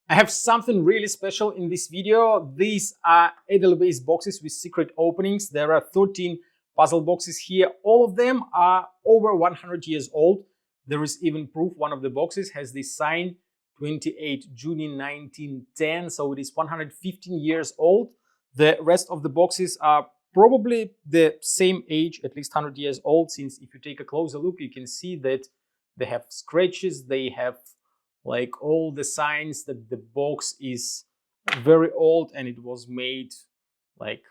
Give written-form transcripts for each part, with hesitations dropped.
I have something really special in this video. These are Edelweiss boxes with secret openings. There are 13 puzzle boxes here. All of them are over 100 years old. There is even proof one of the boxes has this sign 28 June 1910, so it is 115 years old. The rest of the boxes are probably the same age, at least 100 years old, since if you take a closer look, you can see that they have scratches, they have like all the signs that the box is very old and it was made like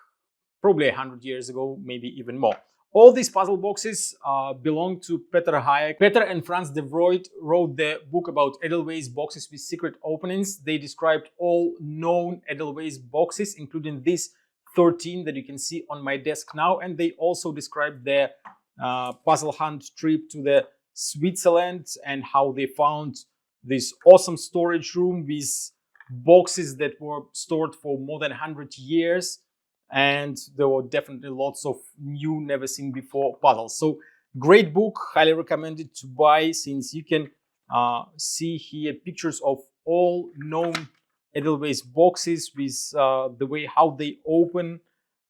probably 100 years ago, maybe even more. All these puzzle boxes belong to Peter Hayek. Peter and Franz de Vroid wrote the book about Edelweiss boxes with secret openings. They described all known Edelweiss boxes, including these 13 that you can see on my desk now. And they also described their puzzle hunt trip to the Switzerland and how they found this awesome storage room with boxes that were stored for more than 100 years. And there were definitely lots of new, never seen before puzzles. So great book, highly recommended to buy, since you can see here pictures of all known Edelweiss boxes with the way how they open.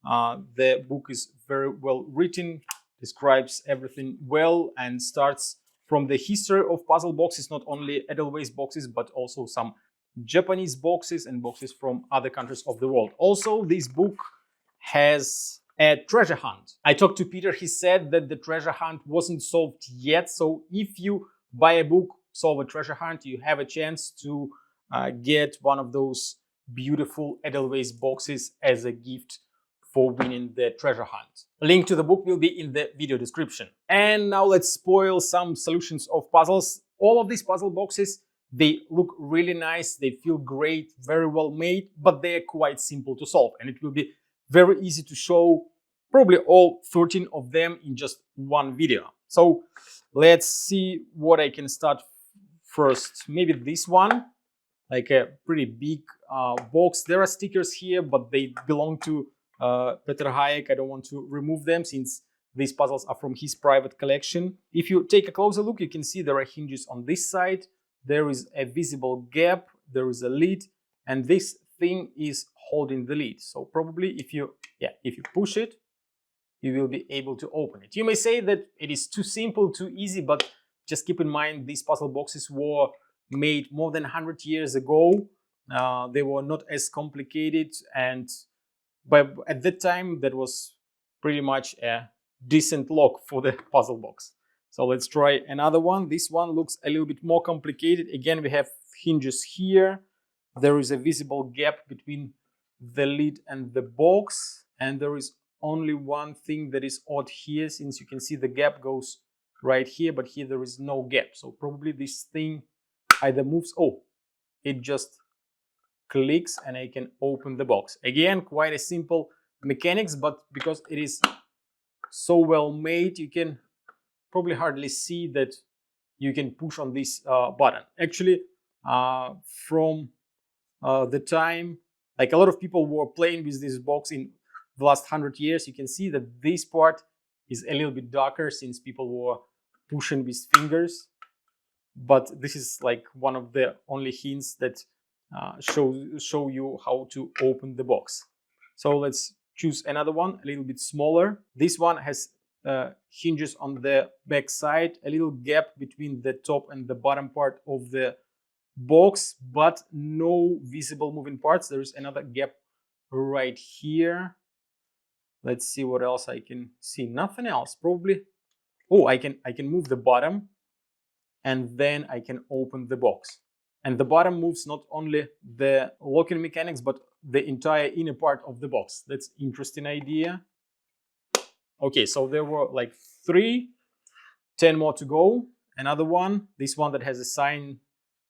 The book is very well written, describes everything well, and starts from the history of puzzle boxes, not only Edelweiss boxes, but also some Japanese boxes and boxes from other countries of the world. Also, this book has a treasure hunt. I talked to Peter, he said that the treasure hunt wasn't solved yet. So if you buy a book, Solve a Treasure Hunt, you have a chance to get one of those beautiful Edelweiss boxes as a gift for winning the treasure hunt. Link to the book will be in the video description. And now let's spoil some solutions of puzzles. All of these puzzle boxes, they look really nice, they feel great, very well made, but they are quite simple to solve. And it will be very easy to show probably all 13 of them in just one video. So let's see what I can start first. Maybe this one, like a pretty big box. There are stickers here, but they belong to Peter Hayek. I don't want to remove them since these puzzles are from his private collection. If you take a closer look, you can see there are hinges on this side. There is a visible gap, there is a lid, and this thing is holding the lid. So probably if you push it, you will be able to open it. You may say that it is too simple, too easy, but just keep in mind these puzzle boxes were made more than 100 years ago. They were not as complicated, and but at that time that was pretty much a decent lock for the puzzle box. So let's try another one. This one looks a little bit more complicated. Again, we have hinges here. There is a visible gap between the lid and the box, and there is only one thing that is odd here, since you can see the gap goes right here, but here there is no gap. So probably this thing either moves, it just clicks and I can open the box. Again, quite a simple mechanics, but because it is so well made, you can probably hardly see that you can push on this button. Actually, from the time, like a lot of people were playing with this box in the last 100 years, you can see that this part is a little bit darker since people were pushing with fingers. But this is like one of the only hints that show you how to open the box. So let's choose another one, a little bit smaller. This one has hinges on the back side, a little gap between the top and the bottom part of the box, but no visible moving parts. There is another gap right here. Let's see what else I can see. Nothing else, probably. Oh, I can move the bottom, and then I can open the box. And the bottom moves not only the locking mechanics, but the entire inner part of the box. That's an interesting idea. Okay, so there were like 10 more to go. Another one, this one that has a sign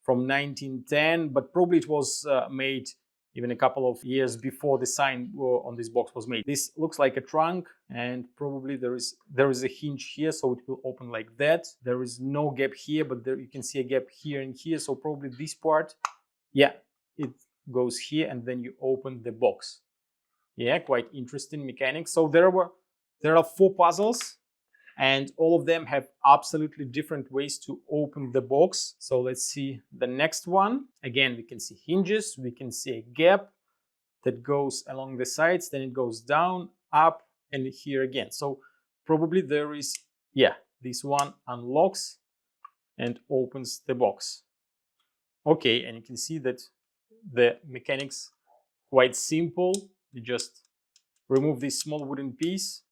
from 1910, but probably it was made even a couple of years before the sign on this box was made. This looks like a trunk, and probably there is a hinge here, so it will open like that. There is no gap here, but there you can see a gap here and here, so probably this part, yeah, it goes here, and then you open the box. Yeah, quite interesting mechanics. So there are 4 puzzles. and all of them have absolutely different ways to open the box. So let's see the next one. Again, we can see hinges, we can see a gap that goes along the sides, then it goes down, up, and here again. So probably there is, yeah, this one unlocks and opens the box. Okay, and you can see that the mechanics quite simple. You just remove this small wooden piece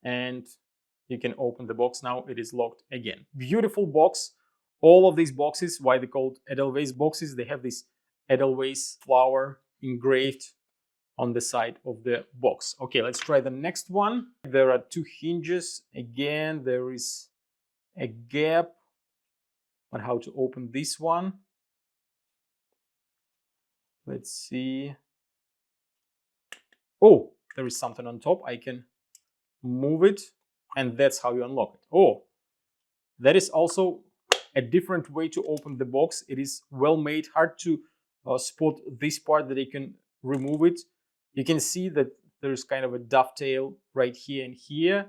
and you can open the box. Now it is locked again. Beautiful box. All of these boxes, why they're called Edelweiss boxes, they have this Edelweiss flower engraved on the side of the box. Okay, let's try the next one. There are two hinges. Again, there is a gap on how to open this one. Let's see. Oh, there is something on top. I can move it, and that's how you unlock it. Oh, that is also a different way to open the box. It is well made, hard to spot this part that you can remove it. You can see that there's kind of a dovetail right here and here.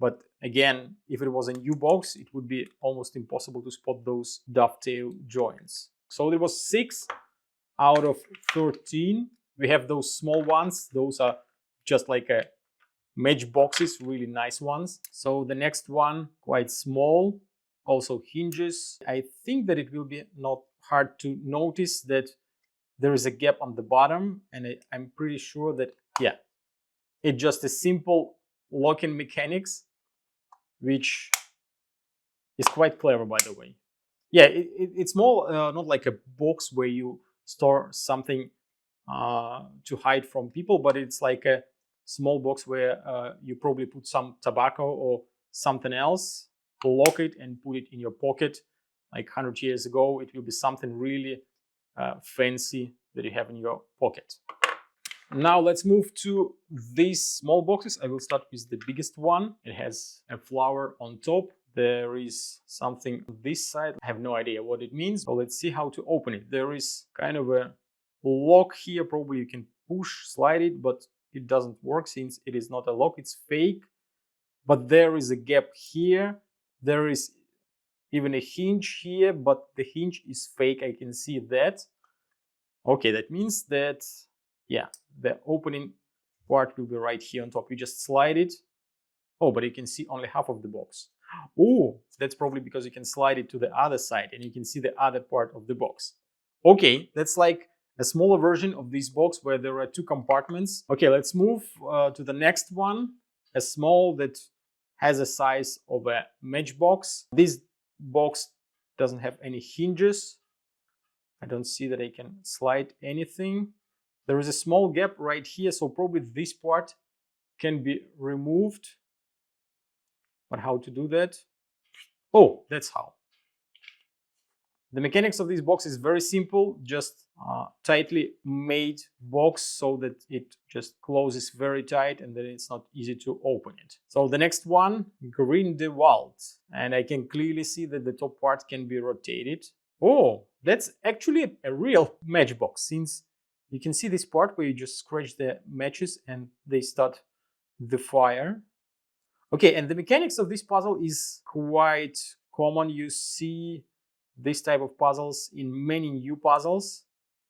But again, if it was a new box, it would be almost impossible to spot those dovetail joints. So there was 6 out of 13. We have those small ones. Those are just like a match boxes, really nice ones. So the next one, quite small, also hinges. I think that it will be not hard to notice that there is a gap on the bottom, and I'm pretty sure that, yeah, it's just a simple lock-in mechanics, which is quite clever, by the way. Yeah, it's more not like a box where you store something to hide from people, but it's like a small box where you probably put some tobacco or something else, lock it and put it in your pocket. Like 100 years ago, it will be something really fancy that you have in your pocket. Now let's move to these small boxes. I will start with the biggest one. It has a flower on top. There is something on this side. I have no idea what it means, but let's see how to open it. There is kind of a lock here. Probably you can push, slide it, but it doesn't work since it is not a lock, it's fake. But there is a gap here. There is even a hinge here, but the hinge is fake. I can see that. Okay, that means that, yeah, the opening part will be right here on top. You just slide it. Oh, but you can see only half of the box. Oh, that's probably because you can slide it to the other side and you can see the other part of the box. Okay, that's like a smaller version of this box where there are 2 compartments. Okay, let's move to the next one. A small that has a size of a matchbox. This box doesn't have any hinges. I don't see that I can slide anything. There is a small gap right here, so probably this part can be removed. But how to do that? Oh, that's how. The mechanics of this box is very simple, just tightly made box so that it just closes very tight and then it's not easy to open it. So the next one, Grindelwald, and I can clearly see that the top part can be rotated. Oh, that's actually a real matchbox, since you can see this part where you just scratch the matches and they start the fire. Okay, and the mechanics of this puzzle is quite common. You see this type of puzzles in many new puzzles.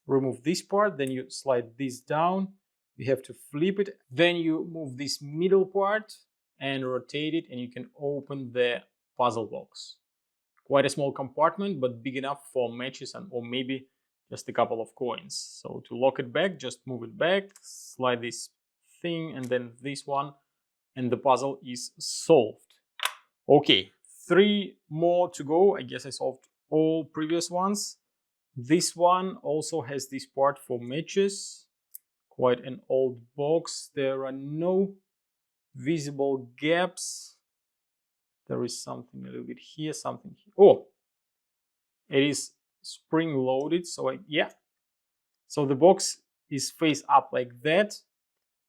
Remove this part, then you slide this down. You have to flip it. Then you move this middle part and rotate it, and you can open the puzzle box. Quite a small compartment, but big enough for matches and or maybe just a couple of coins. So to lock it back, just move it back, slide this thing, and then this one, and the puzzle is solved. Okay, 3 more to go. I guess I solved all previous ones. This one also has this part for matches. Quite an old box. There are no visible gaps. There is something a little bit here, something here. Oh, it is spring loaded. So yeah. So the box is face up like that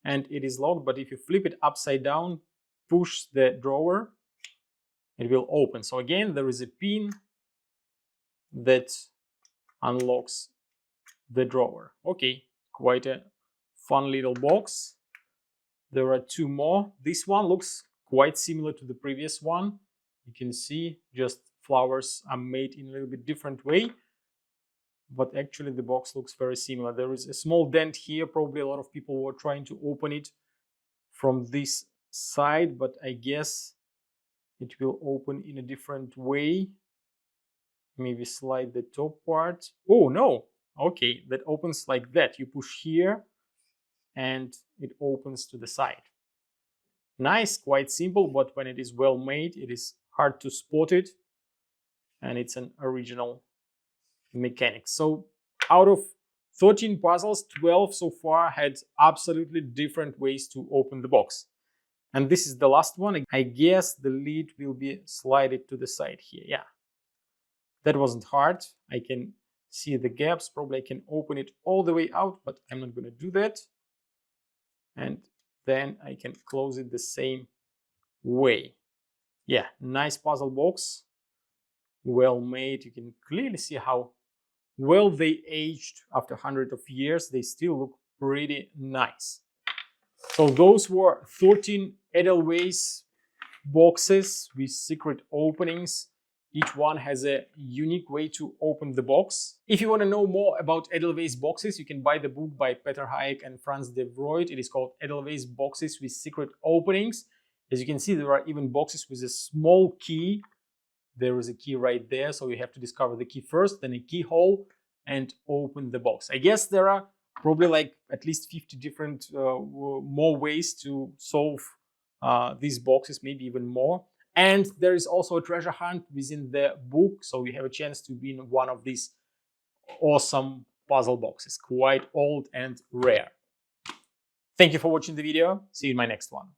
and it is locked. But if you flip it upside down, push the drawer, it will open. So again, there is a pin that unlocks the drawer. Okay, quite a fun little box. There are 2 more. This one looks quite similar to the previous one. You can see just flowers are made in a little bit different way, but actually the box looks very similar. There is a small dent here. Probably a lot of people were trying to open it from this side, but I guess it will open in a different way. Maybe slide the top part. Oh no, okay, that opens like that. You push here and it opens to the side. Nice, quite simple, but when it is well made, it is hard to spot it, and it's an original mechanic. So out of 13 puzzles, 12 so far had absolutely different ways to open the box. And this is the last one. I guess the lid will be slided to the side here. Yeah, that wasn't hard. I can see the gaps. Probably I can open it all the way out, but I'm not going to do that. And then I can close it the same way. Yeah, nice puzzle box. Well made. You can clearly see how well they aged after hundreds of years. They still look pretty nice. So those were 13 Edelweiss boxes with secret openings. Each one has a unique way to open the box. If you want to know more about Edelweiss boxes, you can buy the book by Peter Hayek and Franz de Vroid. It is called Edelweiss Boxes with Secret Openings. As you can see, there are even boxes with a small key. There is a key right there, so you have to discover the key first, then a keyhole, and open the box. I guess there are probably like at least 50 different more ways to solve these boxes, maybe even more. And there is also a treasure hunt within the book, so you have a chance to win one of these awesome puzzle boxes, quite old and rare. Thank you for watching the video. See you in my next one.